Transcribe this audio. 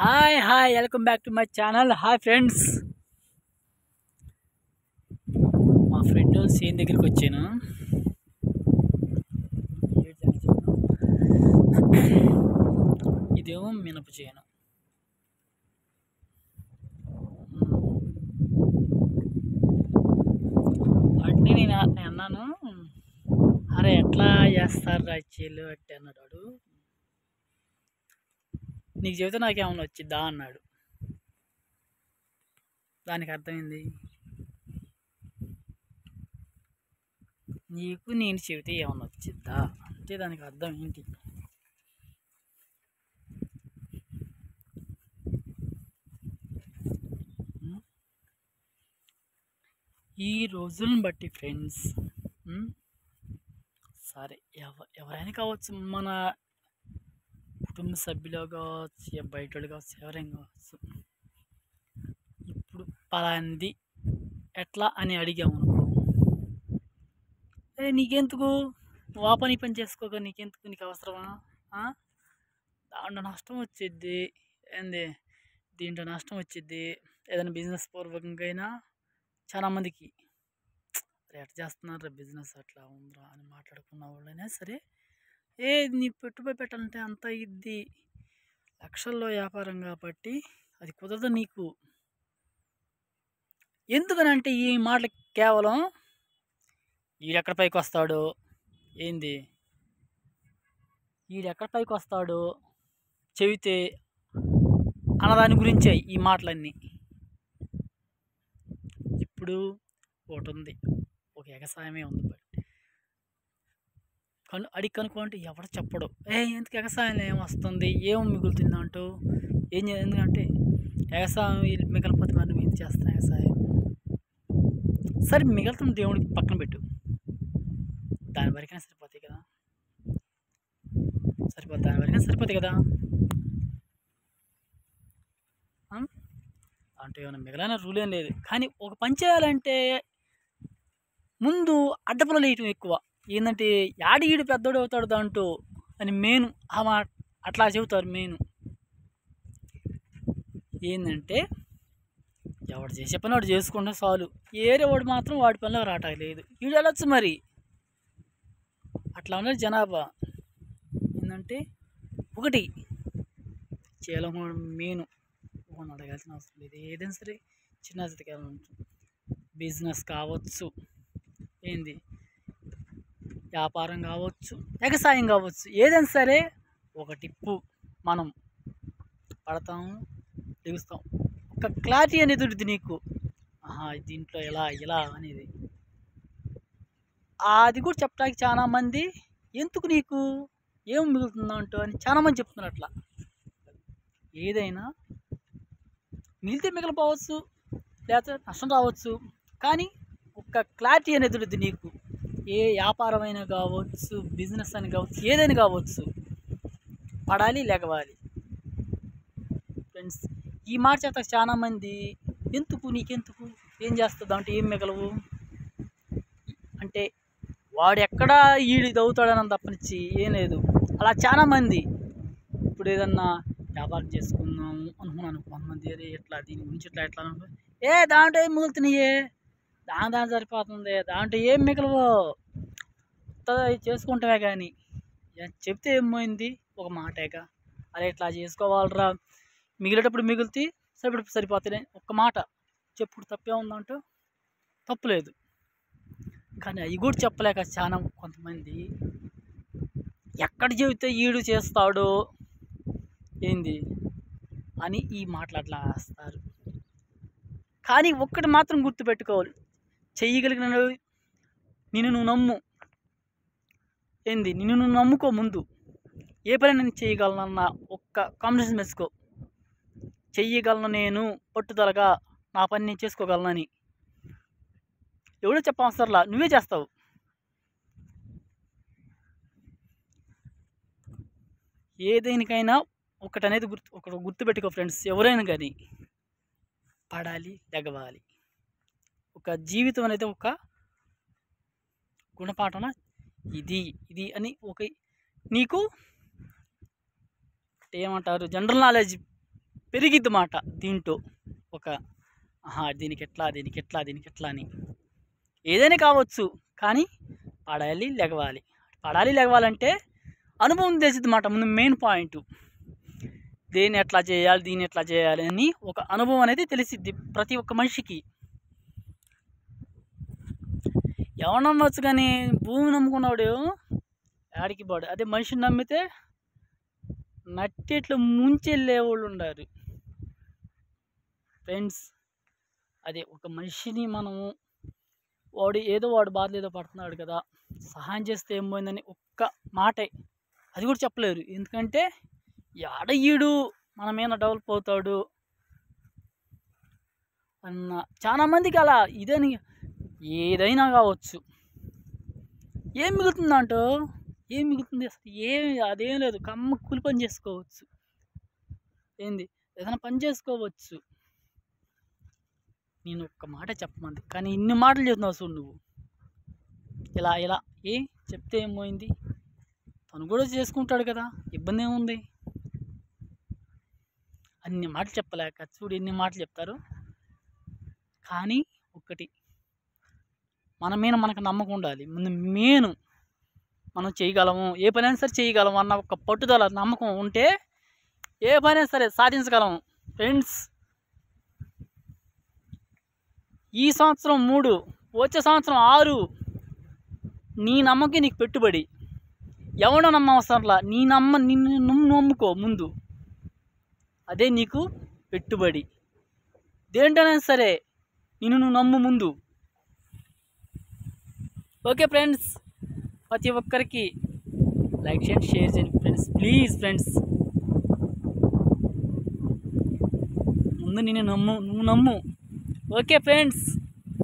Hi welcome back to my channel. Hi friends, మా friend Sen దగ్గరికి వచ్చాను. ఇదేమో మినప చేను. అంటే నేను అన్నాను, అరే ఎట్లా చేస్తారు రాచేలు అంటే అన్నాడు వాడు. నీకు చెబితే నాకేమన్నా వచ్చిద్దా అన్నాడు. దానికి అర్థమైంది, నీకు నేను చెబితే ఏమన్నా వచ్చిద్దా అంటే దానికి అర్థం ఏంటి? ఈ రోజులను బట్టి ఫ్రెండ్స్, సరే ఎవరైనా కావచ్చు, మన కుటుంబ సభ్యులు కావచ్చు, బయట వాళ్ళు కావచ్చు, ఎవరైనా కావచ్చు. ఇప్పుడు పలాంది ఎట్లా అని అడిగాము అనుకో, నీకెందుకు, ఆ పని చేసుకోక నీకెందుకు, నీకు అవసరమా? దాంట్లో నష్టం వచ్చిద్ది ఏంది, దీంట్లో నష్టం వచ్చిద్ది. ఏదైనా బిజినెస్ పూర్వకంగా అయినా చాలామందికి ఎట్లా చేస్తున్నారు బిజినెస్ అట్లా ఉందిరా అని మాట్లాడుకున్న వాళ్ళైనా సరే, నీ పెట్టుబడి పెట్టాలంటే అంత ఇది లక్షల్లో వ్యాపారం కాబట్టి అది కుదరదు నీకు. ఎందుకనంటే ఈ మాటలు కేవలం ఈడెక్కడ పైకి వస్తాడు, ఏంది ఈడెక్కడ పైకి వస్తాడు చెబితే అన్నదాని గురించే ఈ మాటలన్నీ. ఇప్పుడు ఒకటి ఉంది, ఒక ఎగసాయమే ఉంది, బట్ అడిగి కనుక్కుంటే ఎవడు చెప్పడు. ఎందుకు ఎగసాయంలో ఏం వస్తుంది, ఏం మిగులుతుంది అంటూ ఎందుకంటే ఎగసాయం మిగలపోతే మనం ఏం చేస్తాం? ఎగసాయం సరే మిగలుతున్న దేవుడికి పక్కన పెట్టు, దాని వరకైనా సరిపోతాయి కదా, దాని వరకైనా సరిపోతాయి కదా. అంటే ఏమైనా మిగలైన రూల్ ఏం లేదు, కానీ ఒక పని చేయాలంటే ముందు అడ్డపొలలు వేయటం ఎక్కువ. ఏంటంటే ఈడు పెద్దోడు అవుతాడు దాంట్లో అని మెయిన్ అట్లా చెబుతారు. మెయిన్ ఏంటంటే ఎవడు చేసే పని వాడు చేసుకుంటే చాలు, ఏరేవాడు మాత్రం వాడి పనిలో రావట్లేదు. వీడు వెళ్ళొచ్చు మరి, అట్లా ఉన్నది జనాభా. ఏంటంటే ఒకటి చేయాలి మెయిన్, అడగాల్సిన అవసరం లేదు. ఏదైనా సరే చిన్న బిజినెస్ కావచ్చు, ఏంది వ్యాపారం కావచ్చు, వ్యవసాయం కావచ్చు, ఏదైనా సరే ఒక టిప్పు మనం పడతాము, దిగుస్తాం. ఒక క్లారిటీ అనేది ఉంటుంది నీకు, దీంట్లో ఎలా అనేది. అది కూడా చెప్పడానికి చాలామంది ఎందుకు నీకు ఏం మిగులుతుందా అంటూ అని చాలామంది చెప్తున్నారు. అట్లా ఏదైనా మిగిలితే మిగిలిపోవచ్చు, లేకపోతే నష్టం రావచ్చు, కానీ ఒక క్లారిటీ అనేది ఉంటుంది నీకు. ఏ వ్యాపారమైనా కావచ్చు, బిజినెస్ అని కావచ్చు, ఏదైనా కావచ్చు, పడాలి లెగవాలి. ఫ్రెండ్స్, ఈ మాట చేత చాలామంది ఎందుకు నీకెందుకు, ఏం చేస్తుంది అంటే ఏం మిగలవు అంటే వాడు ఎక్కడా ఈడు అవుతాడని తప్పనిచ్చి ఏం లేదు. అలా చాలామంది ఇప్పుడు ఏదన్నా వ్యాపారం చేసుకుందాము అనుకున్నాను, కొంతమంది ఎట్లా దీని గురించి ఎట్లా దాంట్లో ఏం మిగులుతున్నాయే, దాని సరిపోతుంది, దాంట్లో ఏం మిగలవో చేసుకుంటావే. కానీ చెప్తే ఏమైంది, ఒక మాటేగా, అరే ఇట్లా చేసుకోవాలరా, మిగిలేటప్పుడు మిగులుతాయి, సరిపోతాయి, ఒక్క మాట చెప్పుడు తప్పే ఉందంటూ తప్పులేదు. కానీ అవి కూడా చెప్పలేక చాలా కొంతమంది ఎక్కడ చెబితే ఈడు చేస్తాడో ఏంది అని ఈ మాటలు అట్లా వేస్తారు. కానీ ఒక్కటి మాత్రం గుర్తుపెట్టుకోవాలి, చెయ్యగలిగిన నిన్ను నువ్వు నమ్ము, ఏంది నిన్ను నువ్వు నమ్ముకో. ముందు ఏ పని నేను చేయగలనన్న ఒక్క కాన్ఫిడెన్స్ మెచ్చుకో. చెయ్యగలను, నేను పట్టుదలగా నా పని నేను చేసుకోగలనని ఎవడో చెప్పవసరంలా, నువ్వే చేస్తావు. ఏదేనికైనా ఒకటి గుర్తుపెట్టుకో ఫ్రెండ్స్, ఎవరైనా కానీ పడాలి లెగవాలి. ఒక జీవితం అనేది ఒక గుణపాఠన, ఇది అని ఒక నీకు ఏమంటారు, జనరల్ నాలెడ్జ్ పెరిగిద్ది మాట దీంట్లో. ఒక దీనికి ఎట్లా అని ఏదైనా కావచ్చు, కానీ పడాలి లెగవాలంటే అనుభవం తెలిసిద్ది మాట. ముందు మెయిన్ పాయింట్ దీన్ని ఎట్లా చేయాలి అని ఒక అనుభవం అనేది తెలిసిద్ది ప్రతి ఒక్క మనిషికి. ఎవరు నమ్మచ్చు, కానీ భూమి నమ్ముకున్నాడు యాడికి పోడు. అదే మనిషిని నమ్మితే నట్టేట్లు ముంచెళ్ళే వాళ్ళు ఉన్నారు ఫ్రెండ్స్. అదే ఒక మనిషిని మనము వాడు బాధలు ఏదో పడుతున్నాడు కదా, సహాయం చేస్తే ఏమైందని ఒక్క మాటే అది కూడా చెప్పలేరు. ఎందుకంటే ఈడు మన మీద డెవలప్ అవుతాడు అన్న చాలా మందికి అలా ఇదని ఏదైనా కావచ్చు. ఏం మిగులుతుందంటో ఏం మిగులుతుంది అసలు? అదేం లేదు. కూలి పని చేసుకోవచ్చు, ఏదైనా పని చేసుకోవచ్చు. నేను ఒక్క మాట చెప్పమంది, కానీ ఇన్ని మాటలు చెప్తున్నావు చూడు నువ్వు. ఇలా చెప్తే ఏమైంది? తను కూడా చేసుకుంటాడు కదా, ఇబ్బంది ఏముంది? అన్ని మాటలు చెప్పలేక చూడు ఎన్ని మాటలు చెప్తారు. కానీ ఒక్కటి, మన మీద మనకు నమ్మకం ఉండాలి. ముందు మనం చేయగలము, ఏ పనైనా సరే చేయగలము అన్న ఒక పట్టుదల నమ్మకం ఉంటే ఏ పనైనా సరే సాధించగలము ఫ్రెండ్స్. ఈ సంవత్సరం 3, వచ్చే సంవత్సరం 6. నీ నమ్మకం నీకు పెట్టుబడి. ఎవడో నమ్మవసరంలా, నిన్ను నమ్ముకో ముందు, అదే నీకు పెట్టుబడి. దేంటైనా సరే నిన్ను నమ్ము ముందు. ఓకే ఫ్రెండ్స్, ప్రతి ఒక్కరికి లైక్ చేయండి, షేర్ చేయండి ఫ్రెండ్స్, ప్లీజ్ ఫ్రెండ్స్. ముందు నువ్వు నమ్ము. Okay friends.